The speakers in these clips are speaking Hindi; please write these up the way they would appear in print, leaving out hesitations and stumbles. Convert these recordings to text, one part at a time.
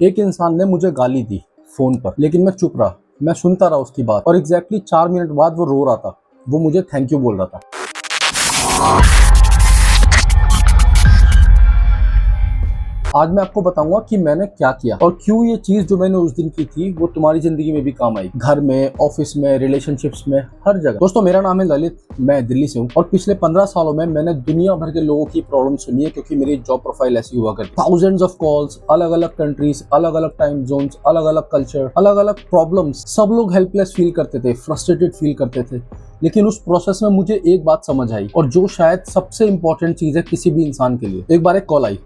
एक इंसान ने मुझे गाली दी फोन पर, लेकिन मैं चुप रहा। मैं सुनता रहा उसकी बात और एग्जैक्टली 4 मिनट बाद वो रो रहा था। वो मुझे थैंक यू बोल रहा था। आज मैं आपको बताऊंगा कि मैंने क्या किया और क्यों ये चीज जो मैंने उस दिन की थी वो तुम्हारी जिंदगी में भी काम आई। घर में, ऑफिस में, रिलेशनशिप्स में, हर जगह। दोस्तों, मेरा नाम है ललित, मैं दिल्ली से हूँ और पिछले 15 सालों में मैंने दुनिया भर के लोगों की प्रॉब्लम सुनी है, क्योंकि मेरी जॉब प्रोफाइल ऐसी हुआ करती। थाउजेंड्स ऑफ कॉल्स, अलग अलग कंट्रीज, अलग अलग टाइम जोन्स, अलग अलग कल्चर, अलग अलग प्रॉब्लम्स। सब लोग हेल्पलेस फील करते थे, फ्रस्ट्रेटेड फील करते थे। लेकिन उस प्रोसेस में मुझे एक बात समझ आई, और जो शायद सबसे इंपॉर्टेंट चीज है किसी भी इंसान के लिए। एक बार एक कॉल आई।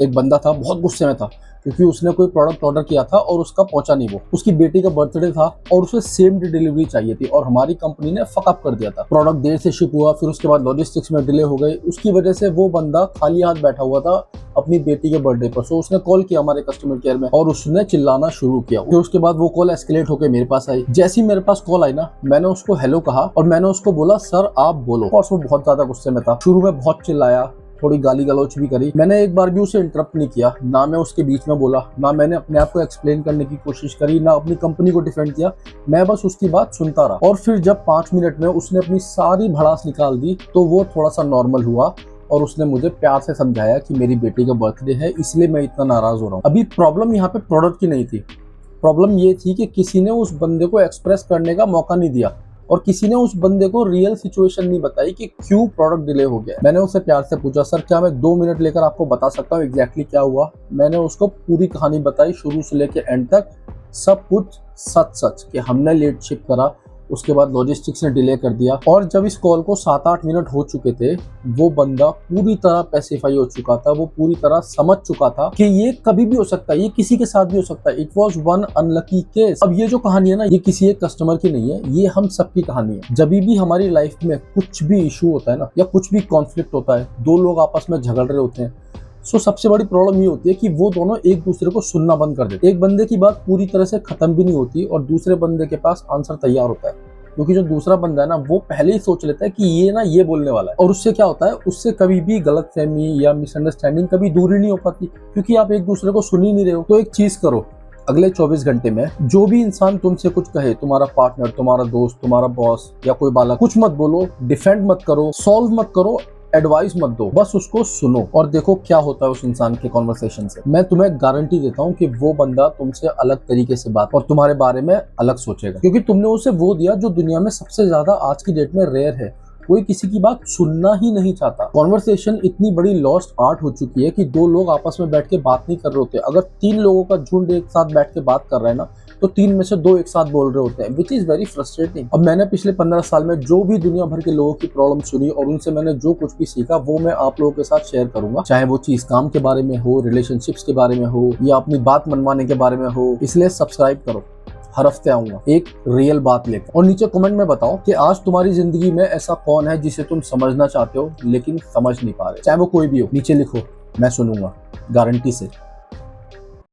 एक बंदा था, बहुत गुस्से में था, क्योंकि उसने कोई प्रोडक्ट ऑर्डर किया था और उसका पहुंचा नहीं। वो उसकी बेटी का बर्थडे था और उसे सेम डे डिलीवरी चाहिए थी, और हमारी कंपनी ने फक अप कर दिया था। प्रोडक्ट देर से शिप हुआ, फिर उसके बाद लॉजिस्टिक्स में डिले हो गई। उसकी वजह से वो बंदा खाली हाथ बैठा हुआ था अपनी बेटी के बर्थडे पर। सो उसने कॉल किया हमारे कस्टमर केयर में और उसने चिल्लाना शुरू किया। फिर उसके बाद वो कॉल एस्केलेट होकर मेरे पास आई। जैसे ही मेरे पास कॉल आई ना, मैंने उसको हेलो कहा और मैंने उसको बोला, सर आप बोलो। और वो बहुत ज्यादा गुस्से में था। शुरू में बहुत चिल्लाया, थोड़ी गाली गलौच भी करी। मैंने एक बार भी उसे इंटरप्ट नहीं किया, ना मैं उसके बीच में बोला, ना मैंने अपने आप को एक्सप्लेन करने की कोशिश करी, ना अपनी कंपनी को डिफेंड किया। मैं बस उसकी बात सुनता रहा। और फिर जब 5 मिनट में उसने अपनी सारी भड़ास निकाल दी तो वो थोड़ा सा नॉर्मल हुआ और उसने मुझे प्यार से समझाया कि मेरी बेटी का बर्थडे है, इसलिए मैं इतना नाराज हो रहा हूँ। अभी प्रॉब्लम यहाँ पे प्रोडक्ट की नहीं थी। प्रॉब्लम ये थी कि किसी ने उस बंदे को एक्सप्रेस करने का मौका नहीं दिया और किसी ने उस बंदे को रियल सिचुएशन नहीं बताई कि क्यों प्रोडक्ट डिले हो गया। मैंने उससे प्यार से पूछा, सर क्या मैं 2 मिनट लेकर आपको बता सकता हूँ एग्जैक्टली क्या हुआ। मैंने उसको पूरी कहानी बताई, शुरू से लेकर एंड तक, सब कुछ सच सच कि हमने लेट शिप करा, उसके बाद लॉजिस्टिक्स ने डिले कर दिया। और जब इस कॉल को 7-8 मिनट हो चुके थे, वो बंदा पूरी तरह पैसिफाई हो चुका था। वो पूरी तरह समझ चुका था कि ये कभी भी हो सकता है, ये किसी के साथ भी हो सकता है। It was one unlucky case. अब ये जो कहानी है ना, ये किसी एक कस्टमर की नहीं है, ये हम सबकी कहानी है। जब भी हमारी लाइफ में कुछ भी इशू होता है ना, या कुछ भी कॉन्फ्लिक्ट होता है, दो लोग आपस में झगड़ रहे होते हैं, सबसे बड़ी प्रॉब्लम ये होती है कि वो दोनों एक दूसरे को सुनना बंद कर देते। एक बंदे की बात पूरी तरह से खत्म भी नहीं होती और दूसरे बंदे के पास आंसर तैयार होता है, क्योंकि जो दूसरा बंदा है ना, वो पहले ही सोच लेता है कि ये बोलने वाला है। और उससे क्या होता है, उससे कभी भी गलतफहमी या मिसअंडरस्टैंडिंग कभी दूर ही नहीं हो पाती, क्योंकि आप एक दूसरे को सुन ही नहीं रहे हो। तो एक चीज करो, अगले 24 घंटे में जो भी इंसान तुमसे कुछ कहे, तुम्हारा पार्टनर, तुम्हारा दोस्त, तुम्हारा बॉस या कोई बालक, कुछ मत बोलो, डिफेंड मत करो, सॉल्व मत करो, एडवाइस मत दो, बस उसको सुनो और देखो क्या होता है उस इंसान के कॉन्वर्सेशन से। मैं तुम्हें गारंटी देता हूँ कि वो बंदा तुमसे अलग तरीके से बात और तुम्हारे बारे में अलग सोचेगा, क्योंकि तुमने उसे वो दिया जो दुनिया में सबसे ज्यादा आज की डेट में रेयर है। कोई किसी की बात सुनना ही नहीं चाहता। कॉन्वर्सेशन इतनी बड़ी लॉस्ट आर्ट हो चुकी है कि 2 लोग आपस में बैठ के बात नहीं कर रहे होते। अगर 3 लोगों का झुंड एक साथ बैठ के बात कर रहा है ना, तो 3 में से 2 एक साथ बोल रहे होते हैं, विच इज वेरी फ्रस्ट्रेटिंग। अब मैंने पिछले 15 साल में जो भी दुनिया भर के लोगों की प्रॉब्लम सुनी और उनसे मैंने जो कुछ भी सीखा, वो मैं आप लोगों के साथ शेयर करूंगा। चाहे वो चीज काम के बारे में हो, रिलेशनशिप्स के बारे में हो, या अपनी बात मनवाने के बारे में हो। इसलिए सब्सक्राइब करो, हर हफ्ते आऊंगा एक रियल बात लेकर। और नीचे कमेंट में बताओ कि आज तुम्हारी जिंदगी में ऐसा कौन है जिसे तुम समझना चाहते हो लेकिन समझ नहीं पा रहे। चाहे वो कोई भी हो, नीचे लिखो, मैं सुनूंगा गारंटी से।